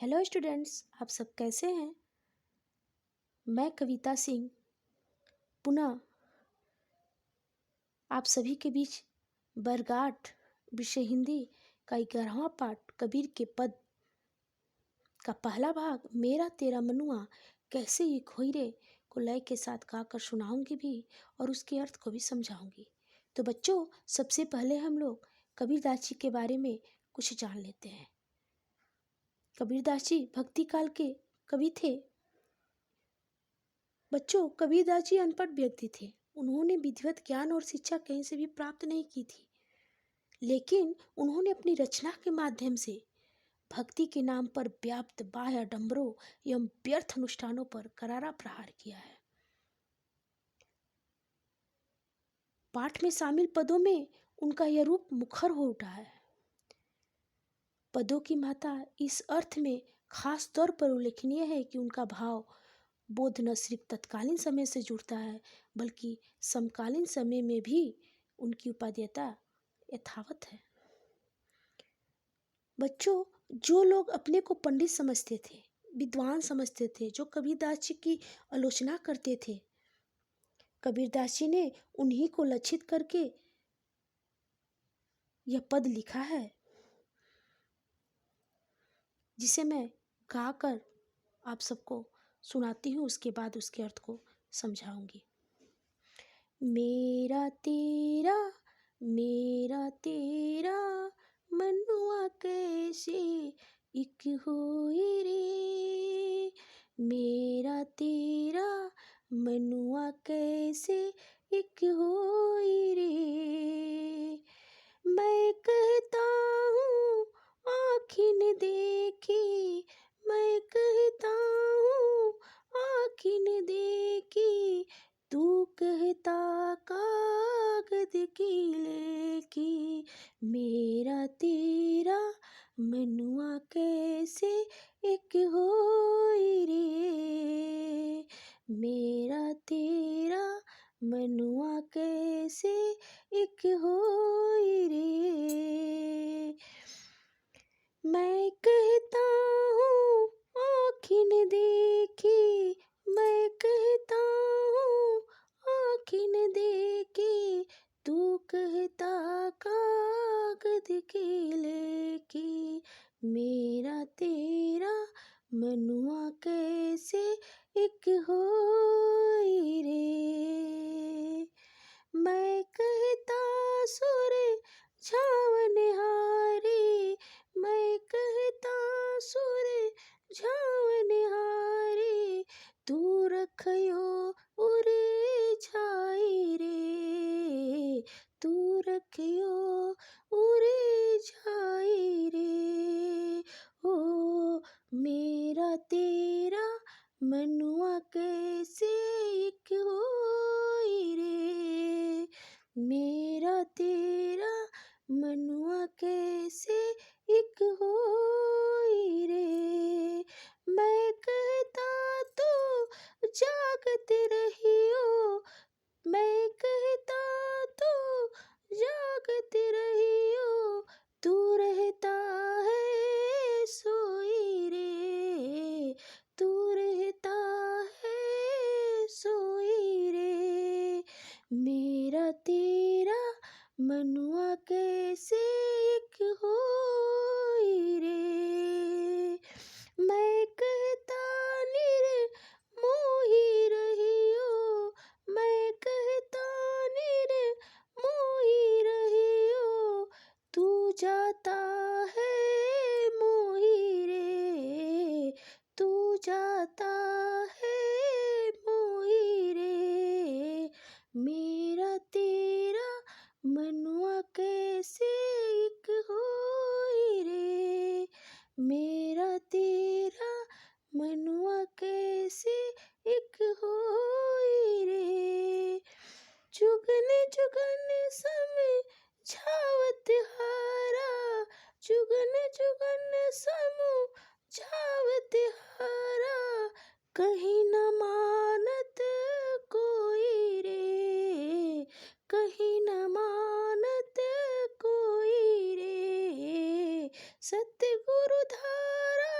Hello students, आप सब कैसे हैं। मैं कविता सिंह पुनः आप सभी के बीच बरगाठ विषय हिंदी का 11वां पाठ कबीर के पद का पहला भाग मेरा तेरा मनुआ कैसे ये खोई रे को लय के साथ गाकर सुनाऊंगी भी और उसके अर्थ को भी समझाऊंगी। तो बच्चों, सबसे पहले हम लोग कबीरदास जी के बारे में कुछ जान लेते हैं। कबीरदास जी भक्ति काल के कवि थे। बच्चों, कबीरदास जी अनपढ़ व्यक्ति थे। उन्होंने विधिवत ज्ञान और शिक्षा कहीं से भी प्राप्त नहीं की थी, लेकिन उन्होंने अपनी रचना के माध्यम से भक्ति के नाम पर व्याप्त बाह्य आडंबरों एवं व्यर्थ अनुष्ठानों पर करारा प्रहार किया है। पाठ में शामिल पदों में उनका यह रूप मुखर हो उठा है। पदों की महत्ता इस अर्थ में खास तौर पर उल्लेखनीय है कि उनका भाव बोध न सिर्फ तत्कालीन समय से जुड़ता है, बल्कि समकालीन समय में भी उनकी उपादेयता यथावत है। बच्चों, जो लोग अपने को पंडित समझते थे, विद्वान समझते थे, जो कबीरदास जी की आलोचना करते थे, कबीरदास जी ने उन्हीं को लक्षित करके यह पद लिखा है, जिसे मैं गाकर आप सबको सुनाती हूँ। उसके बाद उसके अर्थ को समझाऊंगी। मेरा तेरा मनुआ कैसे एक होई रे। मेरा तेरा मनुआ कैसे एक होई रे। मैं कहता हूँ आँखी ने देखी, मैं कहता हूँ आँखी ने देखी, तू कहता कागज की लेकी। मेरा तेरा मनुआ कैसे एक होई रे। मेरा तेरा मनुआ कैसे एक होई रे। मैं कहता हूँ आँखी ने देखी, मैं कहता हूँ आँखी ने देखी, तू कहता कागज की लेकी। मेरा तेरा मनुआ कैसे एक होई रे। मैं कहता सुर झावन हारी, मैं कहता सुर झावन हारी, तू रखयो उरे छाई रे, तू रखयो उरे छाई रे। ओ मेरा तेरा मनुआ कैसे एक होई रे। मेरा तेरा मनुआ कैसे एक होई रे। मैं कहता तू जागते रहियो, मैं कहता तू जागते रहियो, तू रहता है सोई रे, तू रहता है सोई रे। मेरा तेरा मनुआ कैसे एक होई रे। मैं कहता निर्मोही रहियो, मैं कहता निर्मोही रहियो, तू जाता है मोही रे, तू जाता है मोही रे। मेरा तेरा मनुआ कैसे एक होई रे। मेरा तेरा मनुआ कैसे एक होई रे। जुगन जुगन समझावत हारा, जुगन जुगन समझावत हारा, कहीं न मानत कोई रे, कहीं न मानत कोई रे। सतगुरु धारा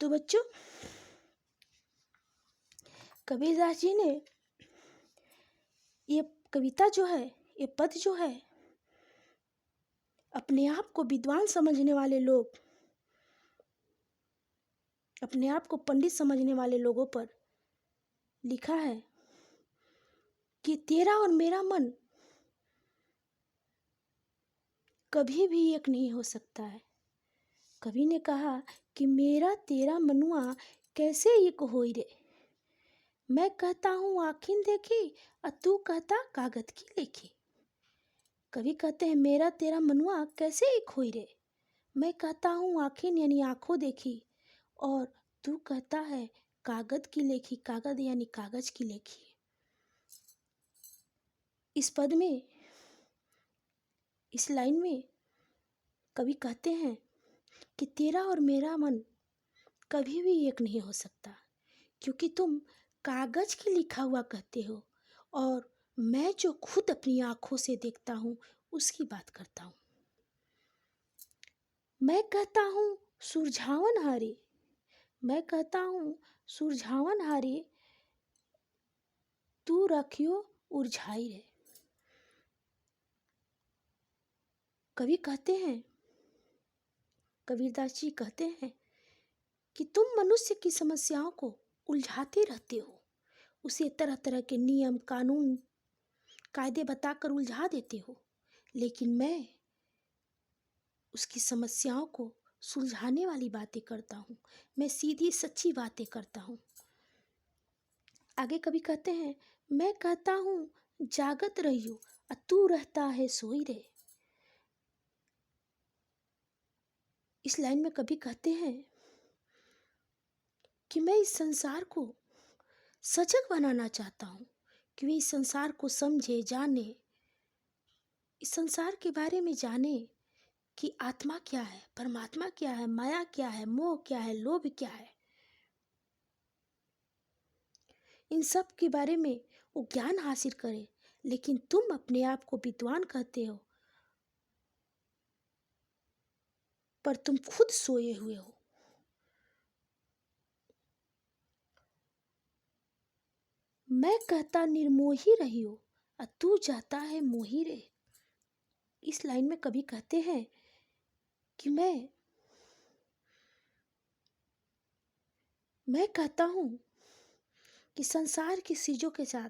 तो बच्चों, कबीरदास जी ने ये कविता जो है, ये पद जो है, अपने आप को विद्वान समझने वाले लोग, अपने आप को पंडित समझने वाले लोगों पर लिखा है कि तेरा और मेरा मन कभी भी एक नहीं हो सकता है। कवि ने कहा कि मेरा तेरा मनुआ कैसे एक होई रे। मैं कहता हूँ आखिन देखी और तू कहता कागज की लेखी। कवि कहते हैं मेरा तेरा मनुआ कैसे एक होई रे। मैं कहता हूँ आखिन यानी आंखों देखी, और तू कहता है कागज की लेखी, कागज यानी कागज की लेखी। इस पद में, इस लाइन में कवि कहते हैं कि तेरा और मेरा मन कभी भी एक नहीं हो सकता, क्योंकि तुम कागज की लिखा हुआ कहते हो और मैं जो खुद अपनी आंखों से देखता हूँ उसकी बात करता हूँ। मैं कहता हूँ सुरझावन हारे, मैं कहता हूँ सुरझावन हारे, तू रखियो उरझाई रे। कवि कहते हैं, कबीरदास जी कहते हैं कि तुम मनुष्य की समस्याओं को उलझाते रहते हो, उसे तरह तरह के नियम कानून कायदे बताकर उलझा देते हो, लेकिन मैं उसकी समस्याओं को सुलझाने वाली बातें करता हूँ, मैं सीधी सच्ची बातें करता हूँ। आगे कभी कहते हैं मैं कहता हूँ जागत रहियो और तू रहता है सोई रे। इस लाइन में कभी कहते हैं कि मैं इस संसार को सजग बनाना चाहता हूँ, कि वे इस संसार को समझे, जाने, इस संसार के बारे में जाने कि आत्मा क्या है, परमात्मा क्या है, माया क्या है, मोह क्या है, लोभ क्या है। इन सब के बारे में वो ज्ञान हासिल करे। लेकिन तुम अपने आप को विद्वान कहते हो, पर तुम खुद सोए हुए हो। मैं कहता निर्मोही रहियो और तू जाता है मोही रे। इस लाइन में कभी कहते हैं कि मैं कहता हूँ कि संसार की चीज़ों के साथ,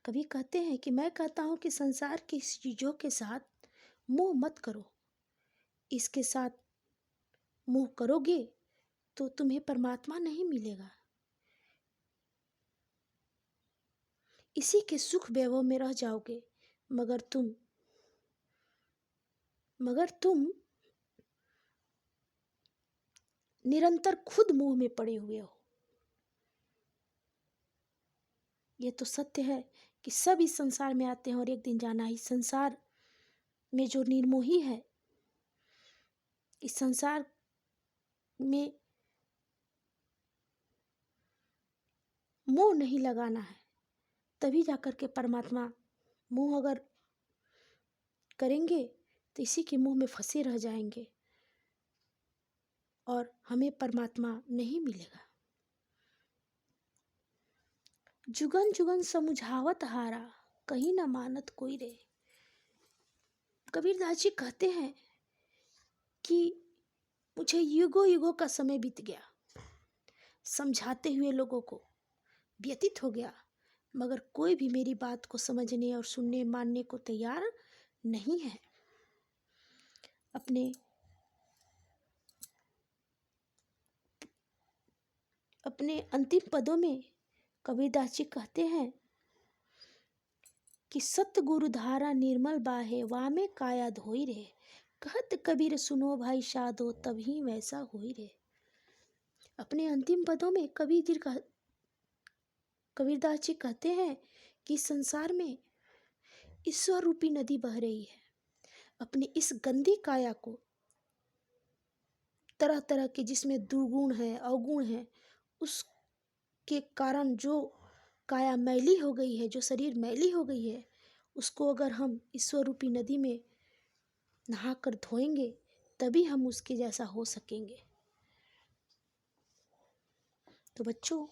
कभी कहते हैं कि मैं कहता हूँ कि संसार की चीज़ों के साथ मोह मत करो। इसके साथ मोह करोगे तो तुम्हें परमात्मा नहीं मिलेगा। इसी के सुख वैभव में रह जाओगे, मगर तुम निरंतर खुद मोह में पड़े हुए हो। ये तो सत्य है कि सब इस संसार में आते हैं और एक दिन जाना है। इस संसार में जो निर्मोही है, इस संसार में मोह नहीं लगाना है, तभी जाकर के परमात्मा। मोह अगर करेंगे तो इसी के मुंह में फंसे रह जाएंगे और हमें परमात्मा नहीं मिलेगा। जुगन जुगन समुझावत हारा, कहीं न मानत कोई रे। कबीरदास जी कहते हैं कि मुझे युगों युगों का समय बीत गया, समझाते हुए लोगों को व्यतीत हो गया, मगर कोई भी मेरी बात को समझने और सुनने मानने को तैयार नहीं है। अपने अंतिम पदों में कबीरदास जी कहते हैं कि सतगुरु धारा निर्मल बाहे, वामे काया धोई रे। कहत कबीर सुनो भाई साधो, तभी वैसा होई रे। अपने अंतिम पदों में कबीरदास जी कहते हैं कि संसार में ईश्वर रूपी नदी बह रही है। अपनी इस गंदी काया को, तरह तरह के जिसमें दुर्गुण है, अवगुण है, उसके कारण जो काया मैली हो गई है, जो शरीर मैली हो गई है, उसको अगर हम ईश्वर रूपी नदी में नहाकर धोएंगे तभी हम उसके जैसा हो सकेंगे। तो बच्चों,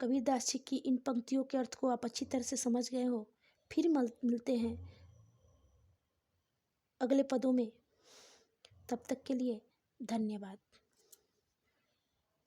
कबीरदास जी की इन पंक्तियों के अर्थ को आप अच्छी तरह से समझ गए हो। फिर मिलते हैं अगले पदों में। तब तक के लिए धन्यवाद।